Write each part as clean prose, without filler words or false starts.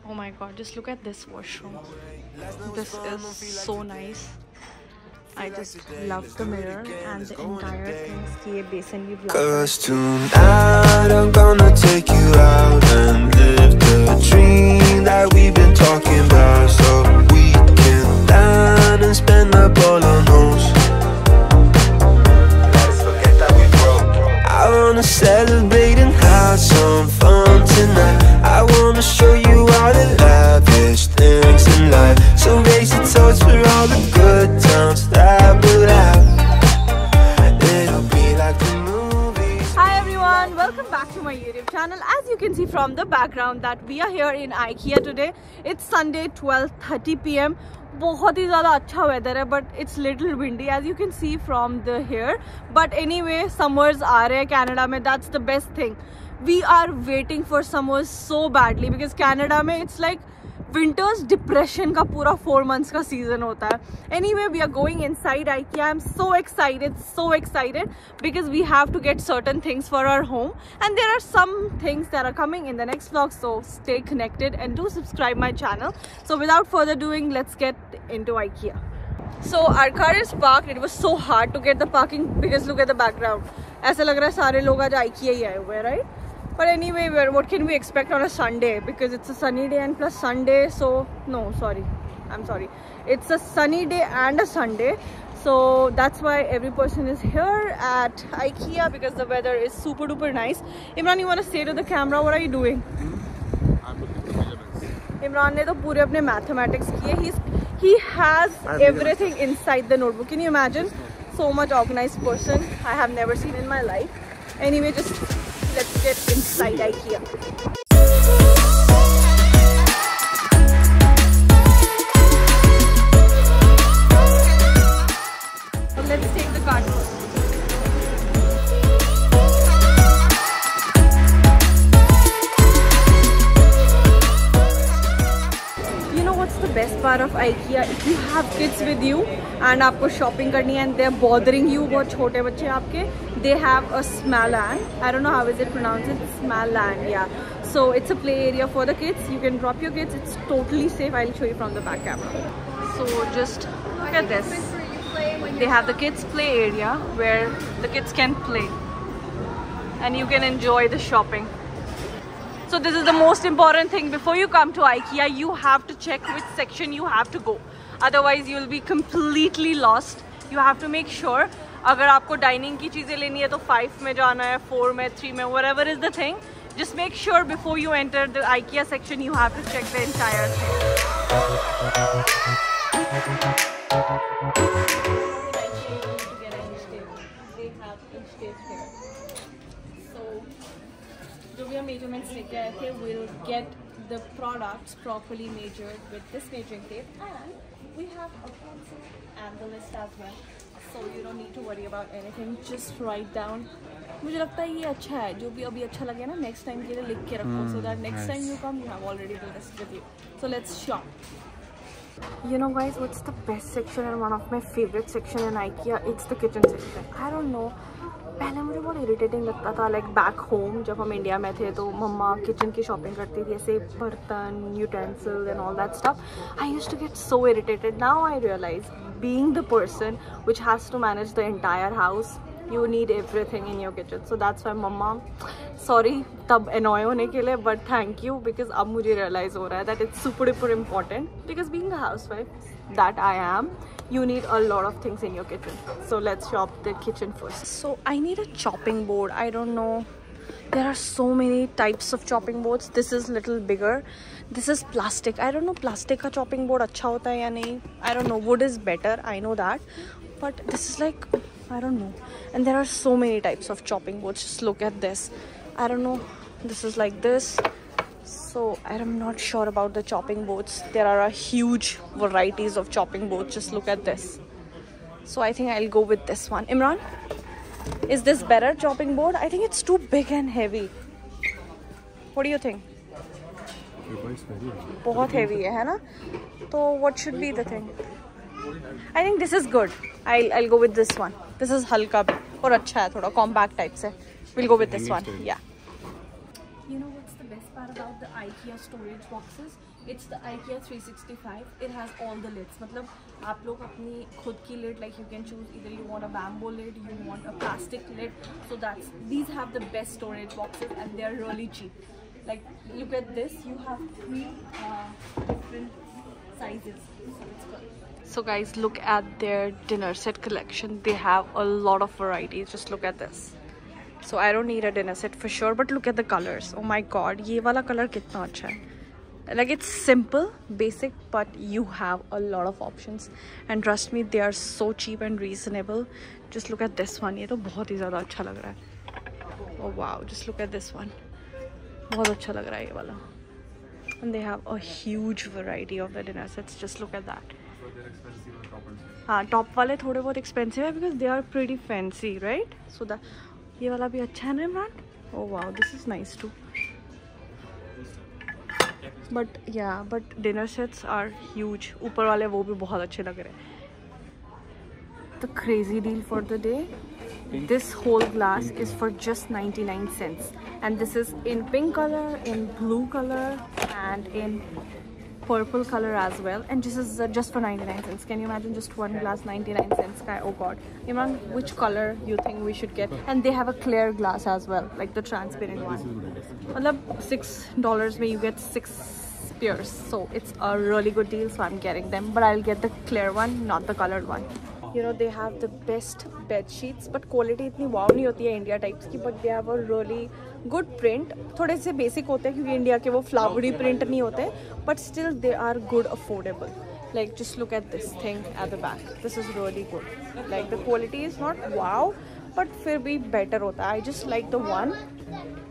Oh my god, just look at this washroom. This is so nice. I just love the mirror and the entire thing. ये basin भी black. 'Cause tonight I'm gonna take you out and live the dream that we've been talking about, so we can land and spend up all our nose. Let's forget that we broke. I wanna celebrate and have some fun tonight. I wanna show you all the lavish things in life, so raise your toast for all the good times that we'll have. It'll be like the movies. Hi everyone, welcome back to my YouTube channel. As you can see from the background that we are here in IKEA today. It's Sunday 12:30 PM. बहुत ही ज़्यादा अच्छा weather है, but it's little windy as you can see from the here. But anyway, summers आ रहे हैं Canada में. That's the best thing. We are waiting for summers so badly because Canada में it's like winters depression का पूरा 4 months का season होता है. Anyway, we are going inside IKEA. I'm so excited because we have to get certain things for our home, and there are some things that are coming in the next vlog, so stay connected and do subscribe my channel. So without further doing, let's get into IKEA. So our car is parked. It was so hard to get the parking because look at the background. ऐसा लग रहा है सारे लोग आज IKEA ही आए हुए हैं, right? But anyway, what can we expect on a Sunday? Because it's a sunny day and plus Sunday, so no, sorry, I'm sorry. It's a sunny day and a Sunday, so that's why every person is here at IKEA because the weather is super duper nice. Imran, you want to say to the camera, what are you doing? I'm looking for measurements. Imran ने तो पूरे अपने mathematics किए. He has everything inside the notebook. Can you imagine? So much organized person I have never seen in my life. Anyway, just let's get inside IKEA. Let's take the cart. You know what's the best part of IKEA? If you have kids with you and आपको shopping करनी है and they're bothering you, बहुत छोटे बच्चे आपके, they have a Smalland. I don't know how is it pronounced. It's Smalland, yeah. So it's a play area for the kids. You can drop your kids. It's totally safe. I'll show you from the back camera. So just look at this. They have the kids play area where the kids can play and you can enjoy the shopping. So this is the most important thing. Before you come to IKEA, you have to check which section you have to go. Otherwise, you will be completely lost. You have to make sure. अगर आपको dining की चीज़ें लेनी है तो 5 में जाना है, 4 में, 3 में, whatever is the thing. Just make sure before you enter the IKEA section, you have to check the entire thing. जो भी हम measurements लेके आए थे, we'll get the products properly measured with this measuring tape, and we have a pencil and the list as well, so you don't need to worry about anything. Just write down. मुझे लगता है ये अच्छा है, जो भी अभी अच्छा लगे ना next time के लिए लिख के रखो, so that next time you come you have already the list with you. So let's shop. You know guys, what's the best section and one of my favorite section in IKEA? It's the kitchen section. I don't know, पहले मुझे बहुत irritating लगता था, like back home जब हम India में थे तो मम्मा किचन की शॉपिंग करती थी, ऐसे बर्तन, utensils and all that stuff. I used to get so irritated. Now I realize being the person which has to manage the entire house, you need everything in your kitchen. So that's why mama, sorry तब annoy होने के लिए, but thank you because अब मुझे realize हो रहा है that it's super duper important, because being a housewife that I am, you need a lot of things in your kitchen. So let's shop the kitchen first. So I need a chopping board. I don't know, there are so many types of chopping boards. This is little bigger. This is plastic. I don't know plastic का chopping board अच्छा होता है या नहीं. I don't know, wood is better, I know that, but this is like, I don't know. And there are so many types of chopping boards. Just look at this. I don't know, this is like this. So I'm not sure about the chopping boards. There are a huge varieties of chopping boards. Just look at this. So I think I'll go with this one. Imran, is this better chopping board? I think it's too big and heavy. What do you think? बहुत heavy है ना? तो what should be the thing? I think this is good. I'll go with this one. This is हल्का भी और अच्छा है, थोड़ा compact type से. We'll go with this one. Yeah. You know what's the best part about the IKEA storage boxes. It's the IKEA 365. It has all the lids. मतलब आप लोग अपनी खुद की lid, like you can choose either you want a bamboo lid, you want a plastic lid. So these have the best storage boxes and they are really cheap. Like look at this. You have 3 different sizes. So it's good. So guys, look at their dinner set collection. They have a lot of varieties. Just look at this. So I don't need a dinner set for sure, but look at the colors. Oh my god, ये वाला color कितना अच्छा है. Like it's simple, basic, but you have a lot of options. And trust me, they are so cheap and reasonable. Just look at this one. ये तो बहुत ही ज़्यादा अच्छा लग रहा है. Oh wow, just look at this one. बहुत अच्छा लग रहा है ये वाला. And they have a huge variety of the dinner sets. Just look at that. So they're expensive on top and हाँ, टॉप वाले थोड़े बहुत एक्सपेंसिव है because they are pretty fancy, right? So that ये वाला भी अच्छा है ना Imran? Oh wow, this is nice too. But yeah, but dinner sets are huge. ऊपर वाले वो भी बहुत अच्छे लग रहे हैं. The crazy deal for the day. This whole glass is for just 99 cents. And this is in pink color, in blue color, and in purple color as well. And this is just for 99 cents. Can you imagine just one glass 99 cents? Oh god. Imran, which color you think we should get? And they have a clear glass as well, like the transparent one. Matlab $6 mein you get 6 pairs. So it's a really good deal, so I'm getting them. But I'll get the clear one, not the colored one. You know, they have the best bed sheets, but quality इतनी wow नहीं होती है India types की, but they have a really good print. थोड़े से basic होते हैं क्योंकि India के वो flowery print नहीं होते, but still they are good, affordable. Like just look at this thing at the back. This is really good. Like the quality is not wow, but फिर भी better होता है. I just like the one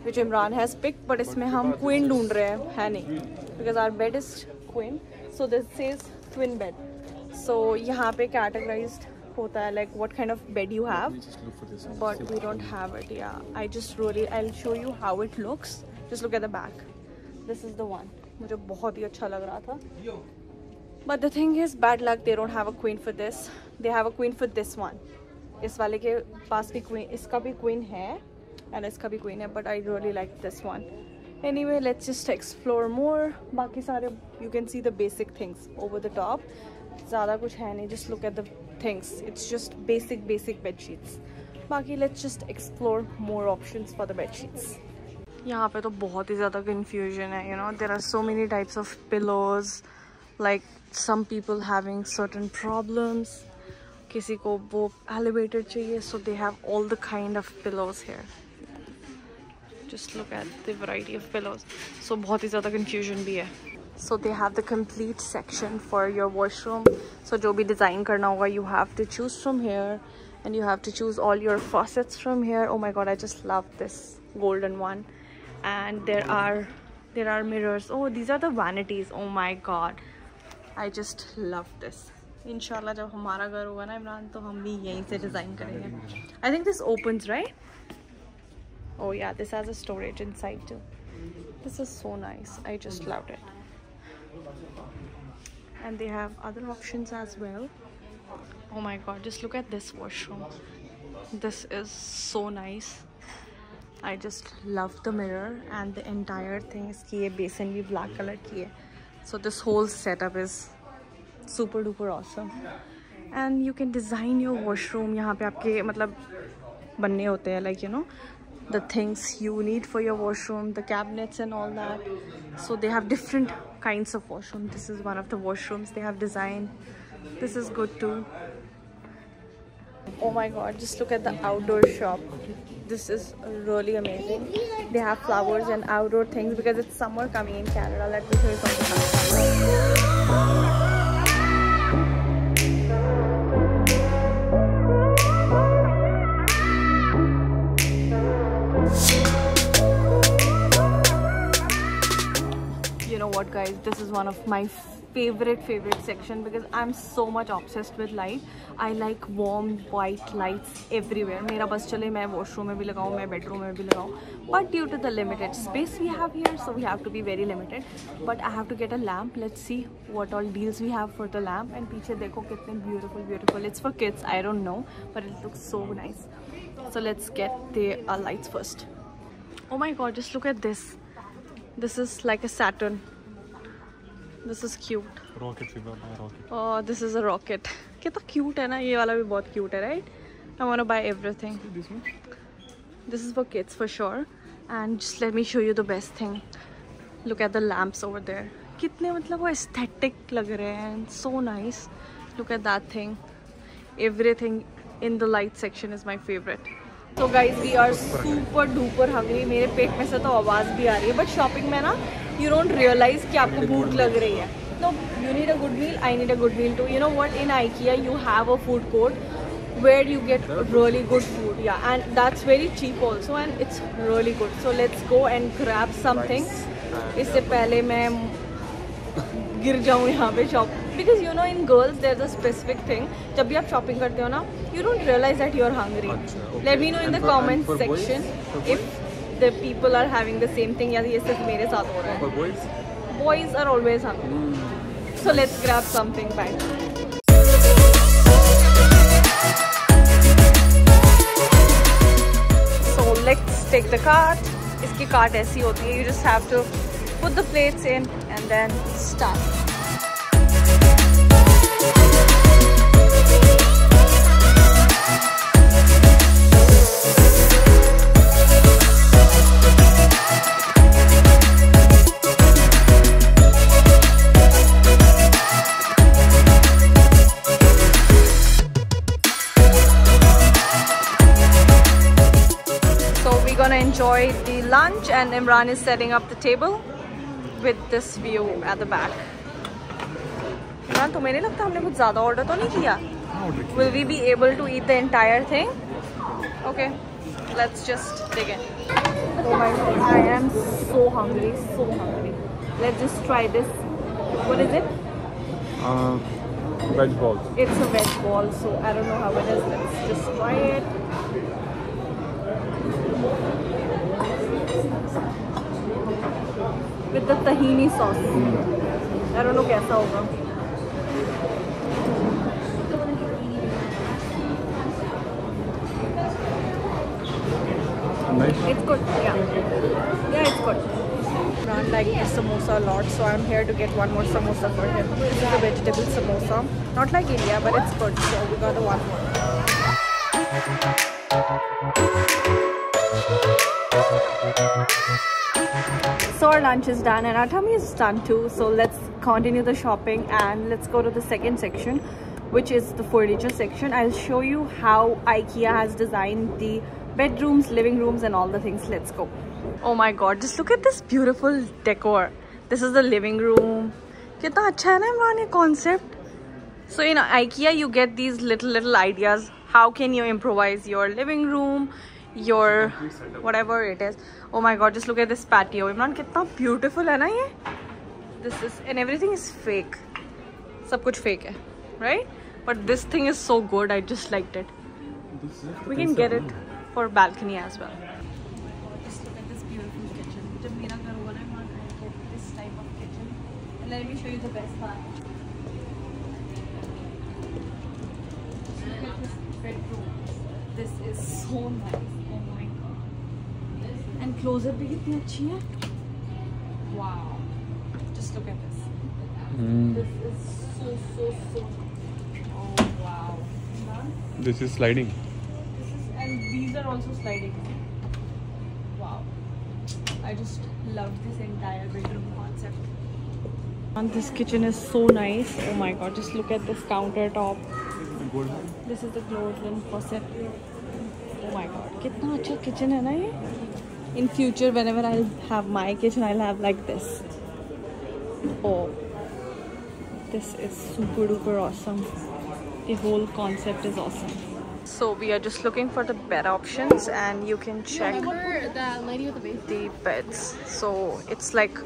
which Imran has picked, but इसमें हम queen ढूंढ रहे हैं, है नहीं, because our bed is queen. So this says twin bed. So यहाँ पे categorized होता है like what kind of bed you have, but we don't have it. Yeah, I'll show you how it looks. Just look at the back. This is the one. मुझे बहुत ही अच्छा लग रहा था. But the thing is, bad luck, they don't have a queen for this. They have a queen for this one. इस वाले के पास भी queen, इसका भी queen है and इसका भी queen है, but I really like this one. Anyway, let's just explore more. बाकी सारे you can see the basic things over the top. ज़्यादा कुछ है नहीं. Just look at the things. It's just basic bed sheets. बाकी let's just explore more options for the bed sheets. यहाँ पे तो बहुत ही ज़्यादा confusion है. You know, there are so many types of pillows. Like some people having certain problems. किसी को वो elevated चाहिए, so they have all the kind of pillows here. Just look at the variety of pillows. So बहुत ही ज़्यादा confusion भी है. So they have the complete section for your washroom. So जो भी design करना होगा, you have to choose from here, and you have to choose all your faucets from here. Oh my god, I just love this golden one. And there are mirrors. Oh, these are the vanities. Oh my god, I just love this. Inshallah जब हमारा घर होगा ना इमरान, तो हम भी यहीं से design करेंगे. I think this opens, right? Oh yeah, this has a storage inside too. This is so nice. I just loved it. And they have other options as well. Oh my god, just look at this washroom. This is so nice. I just love the mirror, and the entire thing is की basin भी black color की है. So this whole setup is super duper awesome. And you can design your washroom. यहाँ पे आपके मतलब बनने होते हैं, like you know, the things you need for your washroom, the cabinets and all that. So they have different kinds of washroom. This is one of the washrooms they have designed. This is good too. Oh my god, just look at the outdoor shop. This is really amazing. They have flowers and outdoor things because it's summer coming in Canada. Let me show you something. You know what guys, this is one of my favorite section because I'm so much obsessed with light. I like warm white lights everywhere. मेरा बस चले मैं washroom में भी लगाऊँ, मैं bedroom में भी लगाऊँ. But due to the limited space we have here, so we have to be very limited. But I have to get a lamp. Let's see what all deals we have for the lamp. And पीछे देखो कितने beautiful. It's for kids. I don't know, but it looks so nice. So let's get the lights first. Oh my god, just look at this. This is like a Saturn. This is cute. Rocket figure, rocket. Oh, this is a rocket. कितना cute है ना, ये वाला भी बहुत cute है, right? I want to buy everything. This one? This is for kids for sure. And just let me show you the best thing. Look at the lamps over there. कितने मतलब वो aesthetic लग रहे हैं. So nice. Look at that thing. Everything in the light section is my favorite. So guys, we are super duper hungry. मेरे पेट में से तो आवाज़ भी आ रही है. But shopping में ना, you don't realize कि आपको भूख लग रही है. No, you need a good meal. I need a good meal too. You know what? In IKEA, you have a food court where you get really good food. Yeah, and that's very cheap also, and it's really good. So let's go and grab something. इससे पहले मैं गिर जाऊँ यहाँ पे shop. Because you know, in girls, there's a specific thing. जब भी आप shopping करते हो ना, you don't realize that you're hungry. Okay. Let me know in the comment section if the people are having the same thing या ये सिर्फ मेरे साथ हो रहा है. For boys? Boys are always hungry. So let's grab something. Bye. So let's take the cart. इसकी cart ऐसी होती है. You just have to put the plates in and then start. Enjoy the lunch, and Imran is setting up the table with this view at the back. Imran, तुम्हें नहीं लगता हमने कुछ ज़्यादा order तो नहीं किया? Will we be able to eat the entire thing? Okay, let's just dig in. Oh my god, I am so hungry, so hungry. Let's just try this. What is it? Veg balls. It's a veg ball, so I don't know how it is. Let's just try it. With the tahini sauce. I don't know कैसा होगा. Nice. It's good. Yeah, it's good. Imran liked his samosa a lot, so I'm here to get one more samosa for him. This is a vegetable samosa. Not like India, but it's good. So we got the one more. So our lunch is done and our tummy is done too. So let's continue the shopping and let's go to the second section, which is the furniture section. I'll show you how IKEA has designed the bedrooms, living rooms and all the things. Let's go. Oh my god, just look at this beautiful decor. This is the living room. Kitna acha hai na Imran ye concept? So in IKEA you get these little ideas. How can you improvise your living room, your whatever it is. Oh my god, just look at this patio. Imran, kitna beautiful hai na ye? This is, and everything is fake. Sab kuch fake hai, right? But this thing is so good. I just liked it. We can get it for balcony as well. Just look at this beautiful kitchen. Jab mera ghar hoga na, Imran, I'll get this type of kitchen. And let me show you the best part. Look at this bedroom. This is so nice. Oh my god. And closer bhi kitni achhi hai. Wow. Just look at this. This is so. Oh wow. This is sliding. And these are also sliding. Wow. I just love this entire bedroom concept. And this kitchen is so nice. Oh my god, just look at this countertop. This is the golden faucet. Oh my god, kitna acha kitchen hai na ye? In future, whenever I'll have my kitchen, I'll have like this. Oh, this is super duper awesome. The whole concept is awesome. So we are just looking for the bed options, and you can check the lady with the beds. So it's like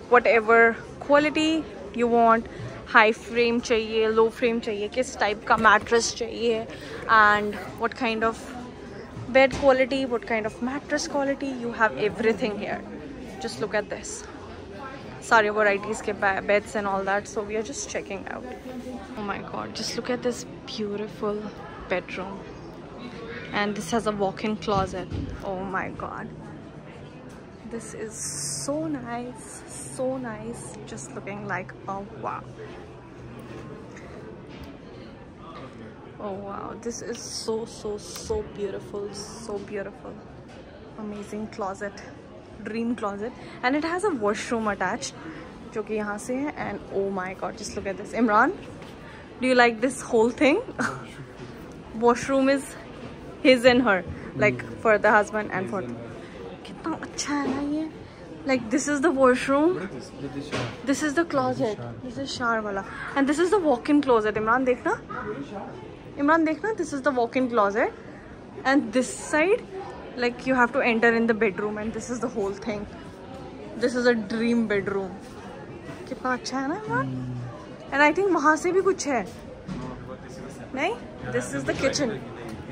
whatever quality you want. High frame chahiye, low frame chahiye, kis type ka mattress chahiye, and what kind of bed quality, what kind of mattress quality. You have everything here. Just look at this. Sari varieties ke beds and all that. So we are just checking out. Oh my god, just look at this beautiful bedroom. And this has a walk-in closet. Oh my god, This is so nice, just looking like a wow. Oh wow, this is so beautiful, so beautiful. Amazing closet, dream closet, and it has a washroom attached, जो कि यहाँ से है. And oh my god, just look at this. Imran, do you like this whole thing? Washroom is his and her, like for the husband and for. कितना अच्छा है ना ये. Like this is the washroom. This is the closet. This is shower wala, and this is the walk-in closet. Imran देखना. This is the walk-in closet, and this side, like you have to enter in the bedroom, and this is the whole thing. This is a dream bedroom. कितना अच्छा है ना Imran? And I think वहाँ से भी कुछ है. नहीं? This is the kitchen.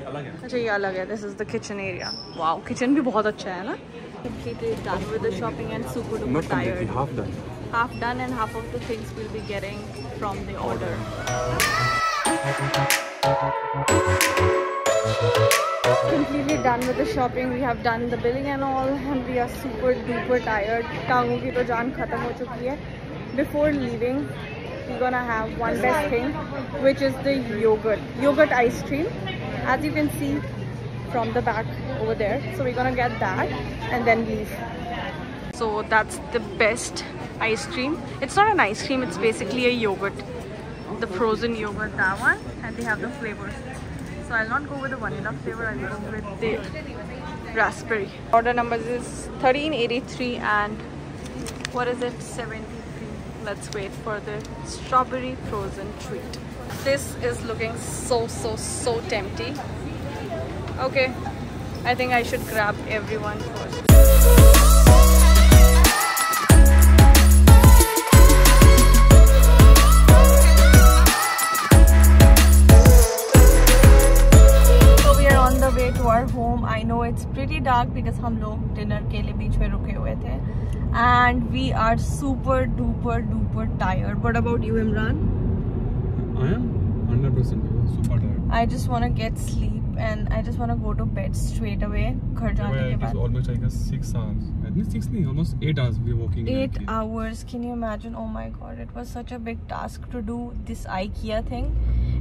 अच्छा ये अलग है. This is the kitchen area. Wow, kitchen भी बहुत अच्छा है ना? Completely done with the shopping and super duper tired. Half done. Half done, and half of the things we'll be getting from the order. Completely done with the shopping. We have done the billing and all, and we are super duper tired. टांगों की तो जान खत्म हो चुकी है. Before leaving, we're gonna have one best thing, which is the yogurt ice cream, as you can see from the back over there. So we're gonna get that and then leave. So that's the best ice cream. It's not an ice cream, it's basically a yogurt, the frozen yogurt, that one, and they have the flavors. So I'll not go with the vanilla flavor, I'll go with the raspberry. Order numbers is 1383 and what is it, 73. Let's wait for the strawberry frozen treat. This is looking so tempting. Okay, I think I should grab everyone first. So we are on the way to our home. I know it's pretty dark because हम लोग dinner के लिए बीच में रुके हुए थे, and we are super duper tired. What about you, Imran? I am 100% super tired. I just want to get sleep and I just want to go to bed straight away. घर जाने के बाद. It is almost like 6 hours. I think 6 नहीं, almost 8 hours we are walking. 8 hours. Can you imagine? Oh my god, it was such a big task to do this IKEA thing.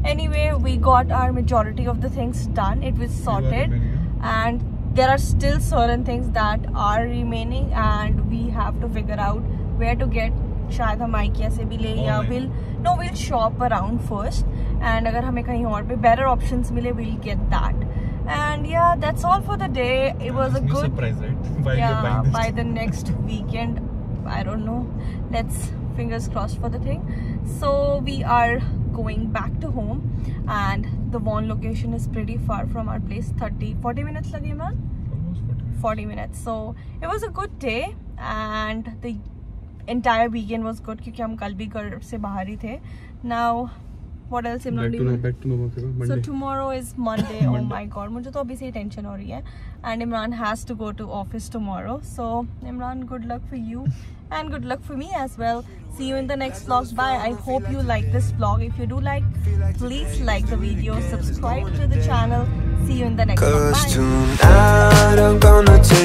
Anyway, we got our majority of the things done. It was sorted, and there are still certain things that are remaining, and we have to figure out where to get. शायद हम IKEA से भी ले या we'll shop around first, and अगर हमें कहीं और पे better options मिले, we'll get that. And yeah, that's all for the day. It was a good surprise, right? Yeah, by the next weekend, I don't know. Let's fingers crossed for the thing. So we are going back to home, and the Vaughan location is pretty far from our place. 40 minutes lage man? Almost 40 minutes. So it was a good day, and the entire weekend was good क्योंकि हम कल भी घर से बाहर ही थे. Now what else? Back to normal. So tomorrow is Monday. Oh my god, मुझे तो अभी से ही टेंशन हो रही है. And Imran has to go to office tomorrow. So Imran, good luck for you and good luck for me as well. See you in the next vlog. Bye. I hope you like this vlog. If you do like, please like the video, subscribe to the channel. See you in the next vlog. Bye.